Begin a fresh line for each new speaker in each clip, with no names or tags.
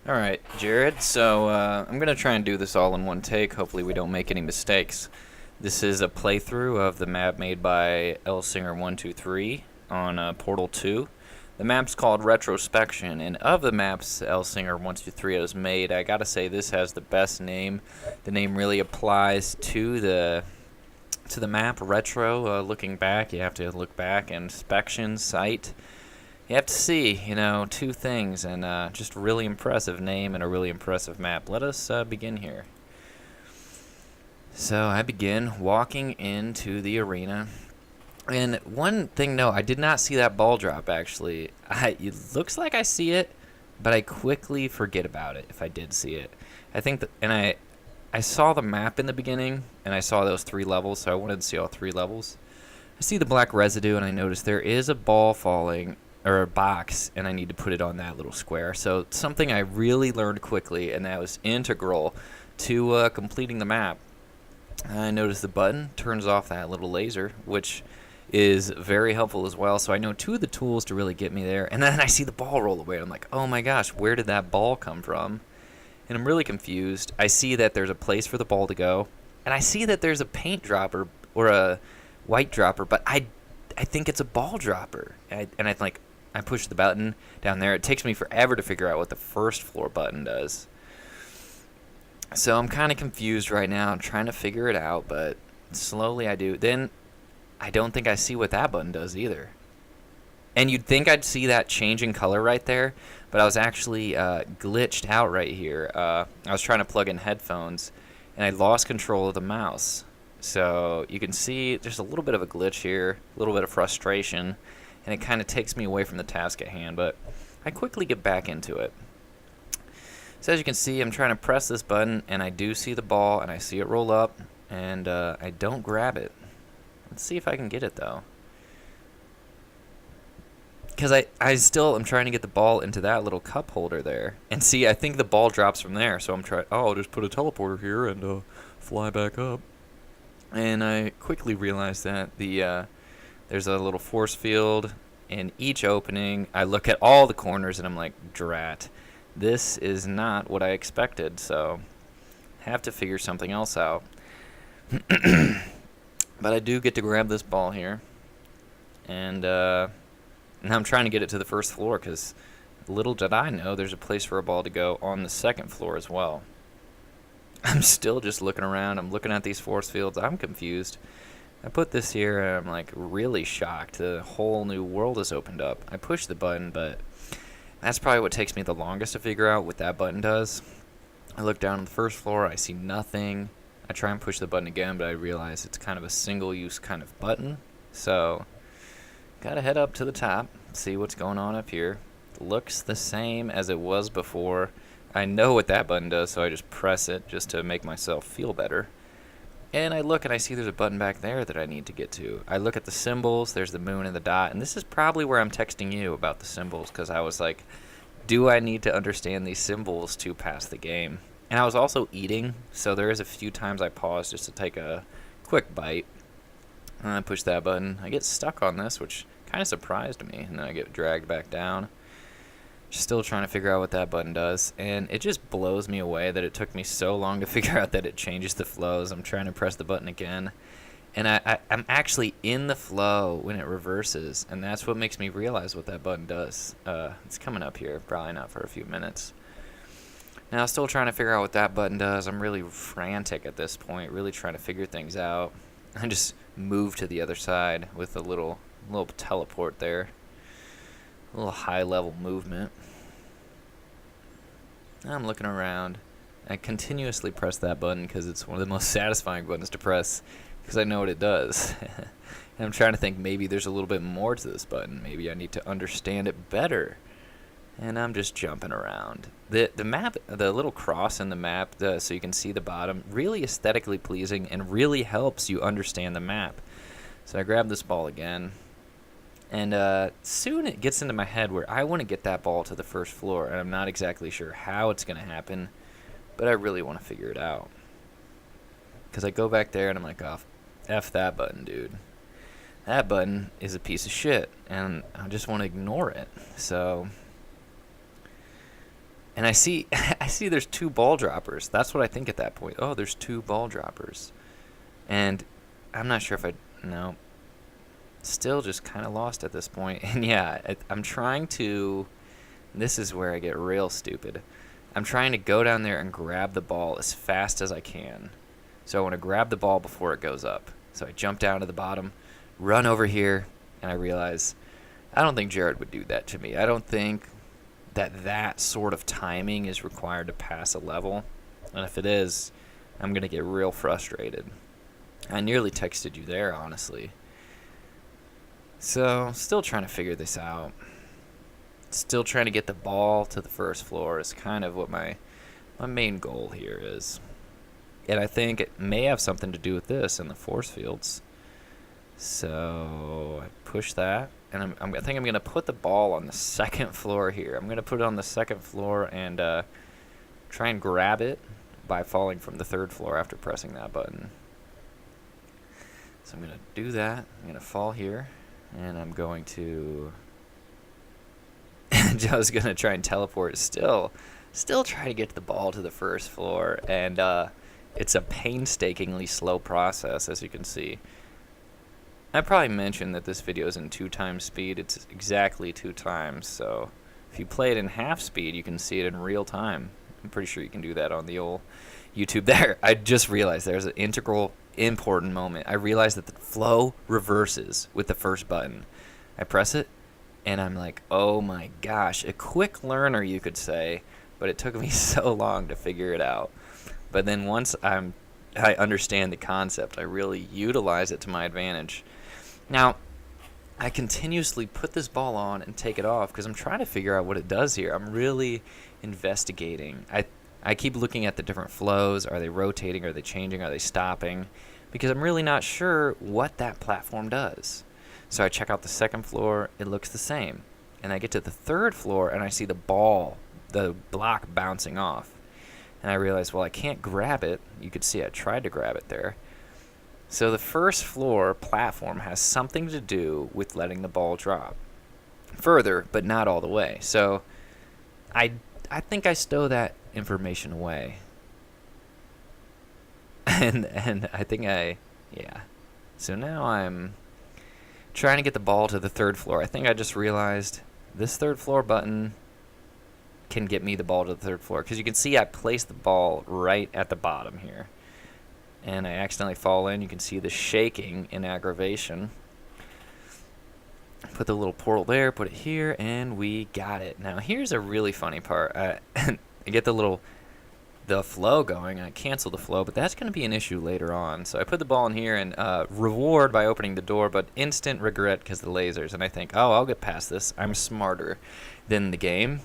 Alright, Jared, so I'm going to try and do this all in one take. Hopefully we don't make any mistakes. This is a playthrough of the map made by Lsinger123 on Portal 2. The map's called Retrospection, and of the maps Lsinger123 has made, I gotta say this has the best name. The name really applies to the map, retro, looking back. You have to look back, and inspection, sight. You have to see, two things, and just a really impressive name and a really impressive map. Let us begin here. So I begin walking into the arena. And one thing, no, I did not see that ball drop, actually. It looks like I see it, but I quickly forget about it if I did see it. I think that, and I saw the map in the beginning, and I saw those 3 levels, so I wanted to see all 3 levels. I see the black residue, and I notice there is a ball falling, or a box, and I need to put it on that little square. So something I really learned quickly, and that was integral to completing the map. I noticed the button turns off that little laser, which is very helpful as well. So I know 2 of the tools to really get me there. And then I see the ball roll away. I'm like, oh my gosh, where did that ball come from? And I'm really confused. I see that there's a place for the ball to go, and I see that there's a paint dropper or a white dropper, but I think it's a ball dropper. And I think I push the button down there. It takes me forever to figure out what the first floor button does. So I'm kind of confused right now. I'm trying to figure it out, but slowly I do. Then I don't think I see what that button does either. And you'd think I'd see that changing color right there, but I was actually glitched out right here. I was trying to plug in headphones, and I lost control of the mouse. So you can see there's a little bit of a glitch here, a little bit of frustration, and it kind of takes me away from the task at hand, but I quickly get back into it. So as you can see, I'm trying to press this button, and I do see the ball, and I see it roll up, and I don't grab it. Let's see if I can get it, though. Because I still am trying to get the ball into that little cup holder there. And see, I think the ball drops from there, so I'm trying, I'll just put a teleporter here and fly back up. And I quickly realized that there's a little force field in each opening. I look at all the corners and I'm like, drat. This is not what I expected, so I have to figure something else out. But I do get to grab this ball here. And now I'm trying to get it to the first floor because little did I know there's a place for a ball to go on the second floor as well. I'm still just looking around. I'm looking at these force fields. I'm confused. I put this here, and I'm like really shocked. A whole new world has opened up. I push the button, but that's probably what takes me the longest to figure out what that button does. I look down on the first floor. I see nothing. I try and push the button again, but I realize it's kind of a single-use kind of button. So, gotta head up to the top, see what's going on up here. Looks the same as it was before. I know what that button does, so I just press it just to make myself feel better. And I look and I see there's a button back there that I need to get to. I look at the symbols, there's the moon and the dot, and this is probably where I'm texting you about the symbols, because I was like, do I need to understand these symbols to pass the game? And I was also eating, so there is a few times I pause just to take a quick bite. And I push that button. I get stuck on this, which kind of surprised me, and then I get dragged back down. Still trying to figure out what that button does, and it just blows me away that it took me so long to figure out that it changes the flows. I'm trying to press the button again, and I'm actually in the flow when it reverses, and that's what makes me realize what that button does. It's coming up here, probably not for a few minutes. Now, still trying to figure out what that button does. I'm really frantic at this point, really trying to figure things out. I just moved to the other side with a little teleport there. A little high-level movement. I'm looking around. I continuously press that button because it's one of the most satisfying buttons to press because I know what it does. And I'm trying to think maybe there's a little bit more to this button. Maybe I need to understand it better. And I'm just jumping around. The map, the little cross in the map, so you can see the bottom, really aesthetically pleasing and really helps you understand the map. So I grab this ball again. And soon it gets into my head where I want to get that ball to the first floor, and I'm not exactly sure how it's going to happen, but I really want to figure it out. Because I go back there and I'm like, oh, F that button, dude. That button is a piece of shit, and I just want to ignore it. So And I see I see there's 2 ball droppers. That's what I think at that point. Oh, there's 2 ball droppers. And I'm not sure if no. Still just kind of lost at this point. And yeah, I'm trying to, this is where I get real stupid. I'm trying to go down there and grab the ball as fast as I can. So I want to grab the ball before it goes up. So I jump down to the bottom, run over here, and I realize I don't think Jared would do that to me. I don't think that sort of timing is required to pass a level. And if it is, I'm going to get real frustrated. I nearly texted you there, honestly. So, still trying to figure this out. Still trying to get the ball to the first floor is kind of what my main goal here is. And I think it may have something to do with this in the force fields. So, I push that. And I think I'm going to put the ball on the second floor here. I'm going to put it on the second floor and try and grab it by falling from the third floor after pressing that button. So I'm going to do that. I'm going to fall here. And I'm going to... Joe's going to try and teleport. Still try to get the ball to the first floor. And it's a painstakingly slow process, as you can see. I probably mentioned that this video is in 2 times speed. It's exactly 2 times. So if you play it in half speed, you can see it in real time. I'm pretty sure you can do that on the old YouTube there. I just realized there's an integral important moment. I realized that the flow reverses with the first button. I press it, and I'm like, oh my gosh, a quick learner, you could say, but it took me so long to figure it out. But then once I understand the concept, I really utilize it to my advantage. Now, I continuously put this ball on and take it off because I'm trying to figure out what it does here. I'm really investigating. I keep looking at the different flows. Are they rotating? Are they changing? Are they stopping? Because I'm really not sure what that platform does. So I check out the second floor. It looks the same. And I get to the third floor, and I see the ball, the block bouncing off. And I realize, well, I can't grab it. You could see I tried to grab it there. So the first floor platform has something to do with letting the ball drop further, but not all the way. So I think I stow that information away. And I think yeah. So now I'm trying to get the ball to the third floor. I think I just realized this third floor button can get me the ball to the third floor. Because you can see I placed the ball right at the bottom here. And I accidentally fall in. You can see the shaking in aggravation. Put the little portal there, put it here, and we got it. Now here's a really funny part. I get the flow going. I cancel the flow, but that's going to be an issue later on. So I put the ball in here and reward by opening the door, but instant regret because of the lasers. And I think, oh, I'll get past this. I'm smarter than the game.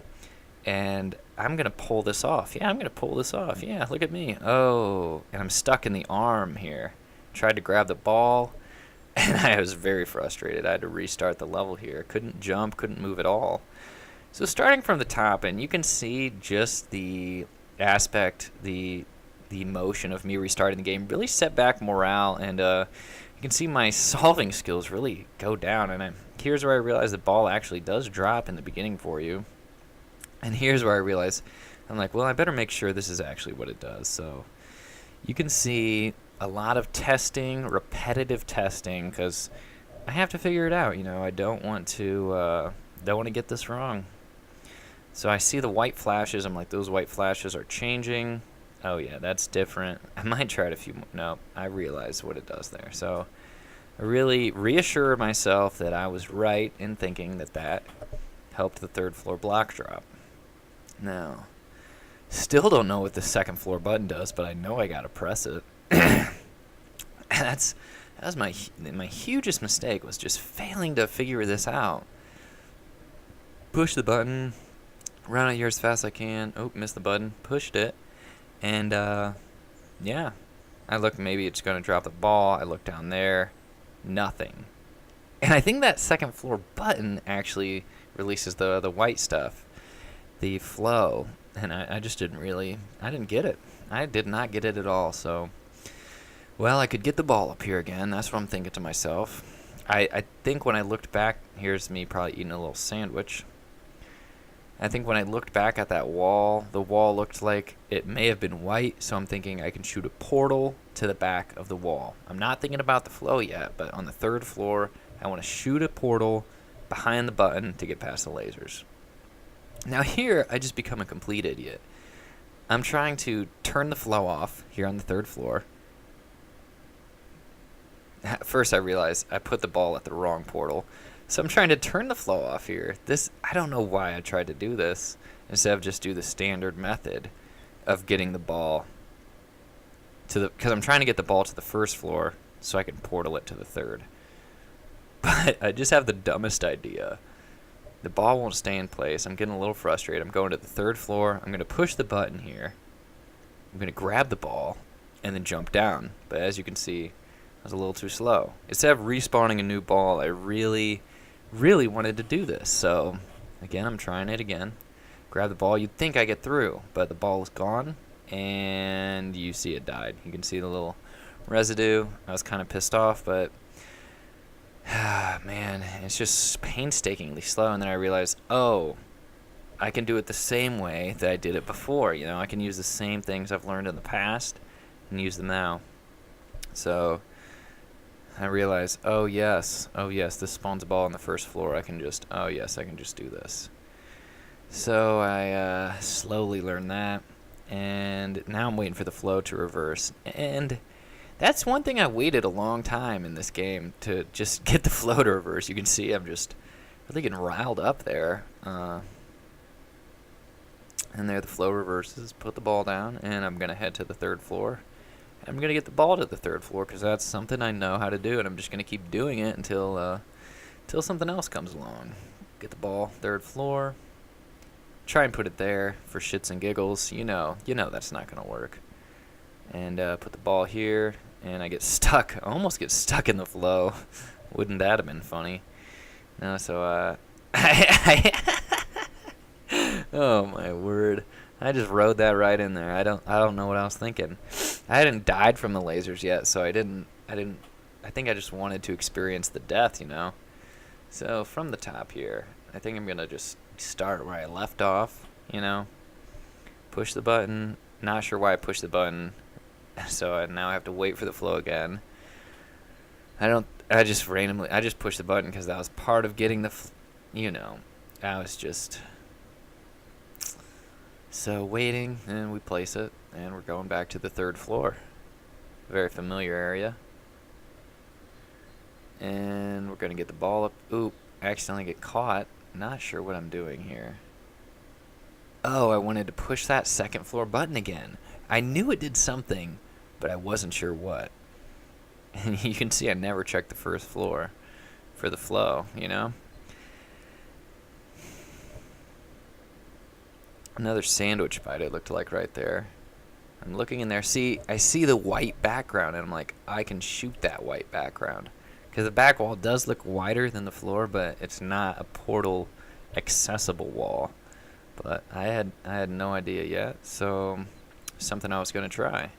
And I'm going to pull this off. Yeah, I'm going to pull this off. Yeah, look at me. Oh, and I'm stuck in the arm here. Tried to grab the ball, and I was very frustrated. I had to restart the level here. Couldn't jump, couldn't move at all. So starting from the top, and you can see just the aspect, the motion of me restarting the game really set back morale, and you can see my solving skills really go down. And here's where I realized the ball actually does drop in the beginning for you. And here's where I realize, I'm like, well, I better make sure this is actually what it does. So you can see a lot of testing, repetitive testing, because I have to figure it out. You know, I don't want to get this wrong. So I see the white flashes. I'm like, those white flashes are changing. Oh yeah, that's different. I might try it a few more. No, I realized what it does there. So I really reassured myself that I was right in thinking that helped the third floor block drop. Now, still don't know what the second floor button does, but I know I gotta press it. That was my hugest mistake, was just failing to figure this out. Push the button, run out here as fast as I can. Oh, missed the button. Pushed it, and yeah, I look. Maybe it's gonna drop the ball. I look down there, nothing. And I think that second floor button actually releases the white stuff, the flow, and I just didn't get it. I did not get it at all. So, well, I could get the ball up here again. That's what I'm thinking to myself. I think when I looked back, here's me probably eating a little sandwich. I think when I looked back at that wall, the wall looked like it may have been white, so I'm thinking I can shoot a portal to the back of the wall. I'm not thinking about the flow yet, but on the 3rd floor, I want to shoot a portal behind the button to get past the lasers. Now here, I just become a complete idiot. I'm trying to turn the flow off here on the 3rd floor. At first I realized I put the ball at the wrong portal. So I'm trying to turn the flow off here. I don't know why I tried to do this instead of just do the standard method of getting the ball because I'm trying to get the ball to the 1st floor so I can portal it to the 3rd. But I just have the dumbest idea. The ball won't stay in place. I'm getting a little frustrated. I'm going to the 3rd floor. I'm going to push the button here. I'm going to grab the ball and then jump down. But as you can see, I was a little too slow. Instead of respawning a new ball, I really wanted to do this. So again, I'm trying it again. Grab the ball. You'd think I get through, but the ball is gone and you see it died. You can see the little residue. I was kind of pissed off, but man, it's just painstakingly slow. And then I realized, oh, I can do it the same way that I did it before. You know, I can use the same things I've learned in the past and use them now. So I realized, oh yes, this spawns a ball on the 1st floor. I can just do this. So I slowly learned that, and now I'm waiting for the flow to reverse. And that's one thing I waited a long time in this game to just get the flow to reverse. You can see I'm just really getting riled up there. And there the flow reverses. Put the ball down, and I'm going to head to the 3rd floor. I'm going to get the ball to the 3rd floor because that's something I know how to do, and I'm just going to keep doing it until something else comes along. Get the ball, 3rd floor. Try and put it there for shits and giggles. You know that's not going to work. And put the ball here, and I get stuck. I almost get stuck in the flow. Wouldn't that have been funny? No, so oh my word. I just rode that right in there. I don't know what I was thinking. I hadn't died from the lasers yet, so I think I just wanted to experience the death, you know. So from the top here, I think I'm going to just start where I left off, you know. Push the button. Not sure why I pushed the button. So now I have to wait for the flow again. I just pushed the button because that was part of getting I was just so waiting, and we place it, and we're going back to the 3rd floor. Very familiar area. And we're going to get the ball up. Oop, I accidentally get caught. Not sure what I'm doing here. Oh, I wanted to push that 2nd floor button again. I knew it did something, but I wasn't sure what. And you can see I never checked the 1st floor for the flow, you know? Another sandwich bite it looked like right there. I'm looking in there. I see the white background, and I'm like, I can shoot that white background. Because the back wall does look wider than the floor, but it's not a portal accessible wall. But I had no idea yet, so something I was going to try.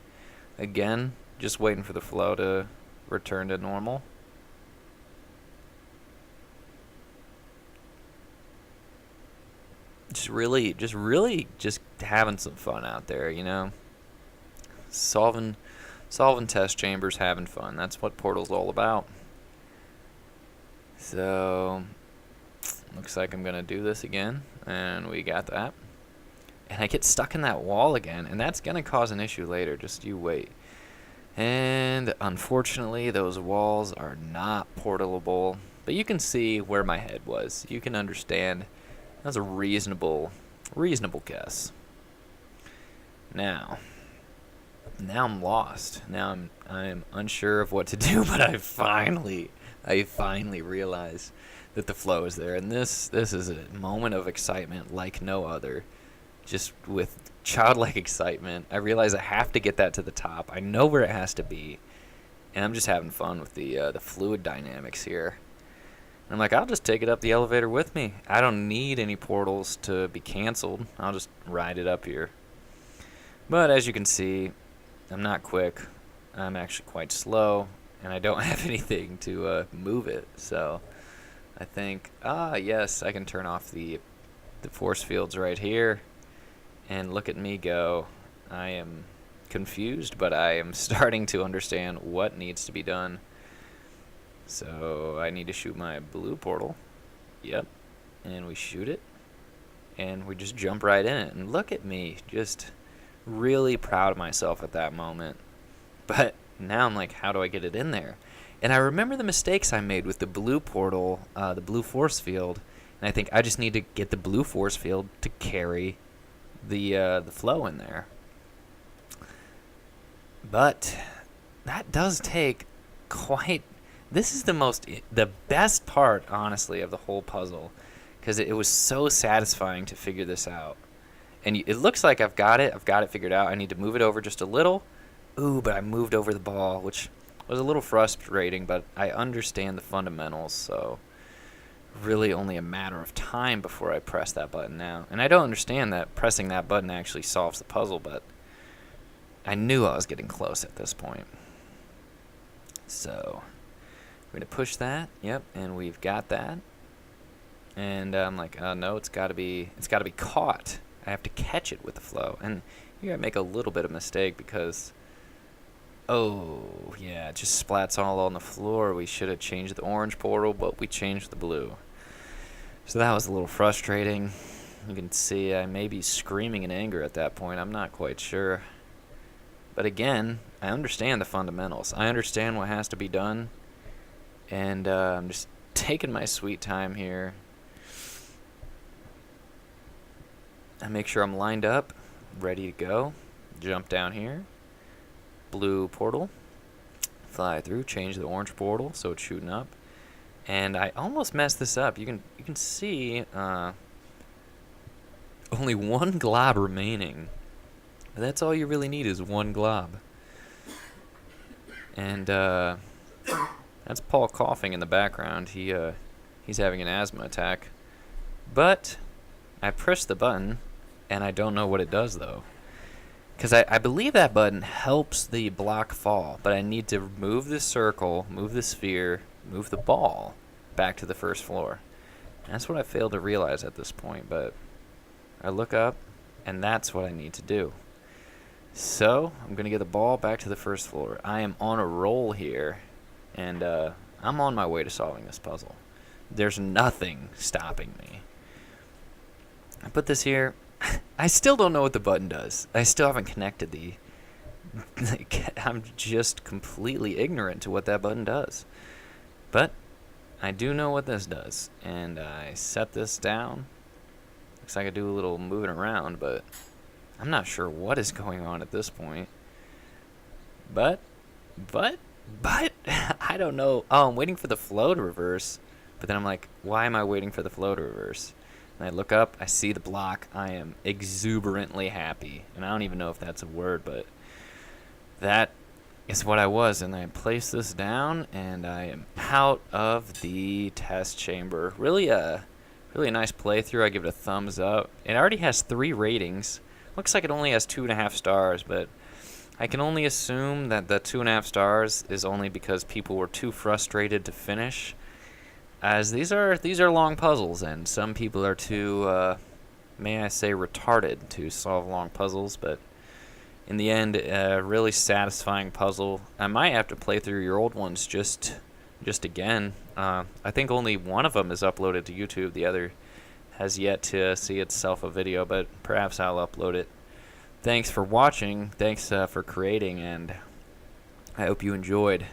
Again, just waiting for the flow to return to normal. Just really having some fun out there, you know. Solving test chambers, having fun. That's what Portal's all about. So looks like I'm gonna do this again, and we got that. And I get stuck in that wall again, and that's gonna cause an issue later. Just you wait. And unfortunately, those walls are not portalable. But you can see where my head was. You can understand. That's a reasonable guess. Now I'm lost. Now I'm unsure of what to do, but I finally realize that the flow is there, and this is a moment of excitement like no other. Just with childlike excitement, I realize I have to get that to the top. I know where it has to be, and I'm just having fun with the fluid dynamics here. I'm like, I'll just take it up the elevator with me. I don't need any portals to be canceled. I'll just ride it up here. But as you can see, I'm not quick. I'm actually quite slow, and I don't have anything to move it. So I think, yes, I can turn off the The force field's right here. And look at me go. I am confused, but I am starting to understand what needs to be done. So I need to shoot my blue portal. Yep. And we shoot it. And we just jump right in it. And look at me. Just really proud of myself at that moment. But now I'm like, how do I get it in there? And I remember the mistakes I made with the blue portal, the blue force field. And I think I just need to get the blue force field to carry the flow in there. But that does take quite... This is the best part, honestly, of the whole puzzle. Because it was so satisfying to figure this out. And it looks like I've got it figured out. I need to move it over just a little. Ooh, but I moved over the ball, which was a little frustrating, but I understand the fundamentals, so really only a matter of time before I press that button now. And I don't understand that pressing that button actually solves the puzzle, but I knew I was getting close at this point. So we're going to push that, yep, and we've got that. And I'm like, no, it's got to be caught. I have to catch it with the flow. And here I make a little bit of mistake because, oh, yeah, it just splats all on the floor. We should have changed the orange portal, but we changed the blue. So that was a little frustrating. You can see I may be screaming in anger at that point. I'm not quite sure. But again, I understand the fundamentals. I understand what has to be done. And I'm just taking my sweet time here. I make sure I'm lined up, ready to go. Jump down here. Blue portal. Fly through, change the orange portal so it's shooting up. And I almost messed this up. You can see only one glob remaining. That's all you really need is one glob. And that's Paul coughing in the background. He's having an asthma attack. But I pressed the button, and I don't know what it does, though. Because I believe that button helps the block fall, but I need to move the circle, move the sphere, move the ball back to the first floor. And that's what I failed to realize at this point, but I look up, and that's what I need to do. So I'm going to get the ball back to the first floor. I am on a roll here, and I'm on my way to solving this puzzle. There's nothing stopping me. I put this here. I still don't know what the button does. I still haven't connected the... I'm just completely ignorant to what that button does. But I do know what this does. And I set this down. Looks like I do a little moving around, but I'm not sure what is going on at this point. But, I don't know. Oh, I'm waiting for the flow to reverse. But then I'm like, why am I waiting for the flow to reverse? And I look up, I see the block, I am exuberantly happy. And I don't even know if that's a word, but that is what I was. And I place this down, and I am out of the test chamber. Really a nice playthrough. I give it a thumbs up. It already has 3 ratings. Looks like it only has 2.5 stars, but I can only assume that the 2.5 stars is only because people were too frustrated to finish. As these are long puzzles, and some people are too, may I say, retarded to solve long puzzles. But in the end, a really satisfying puzzle. I might have to play through your old ones just again. I think only one of them is uploaded to YouTube. The other has yet to see itself a video, but perhaps I'll upload it. Thanks for watching. Thanks for creating, and I hope you enjoyed.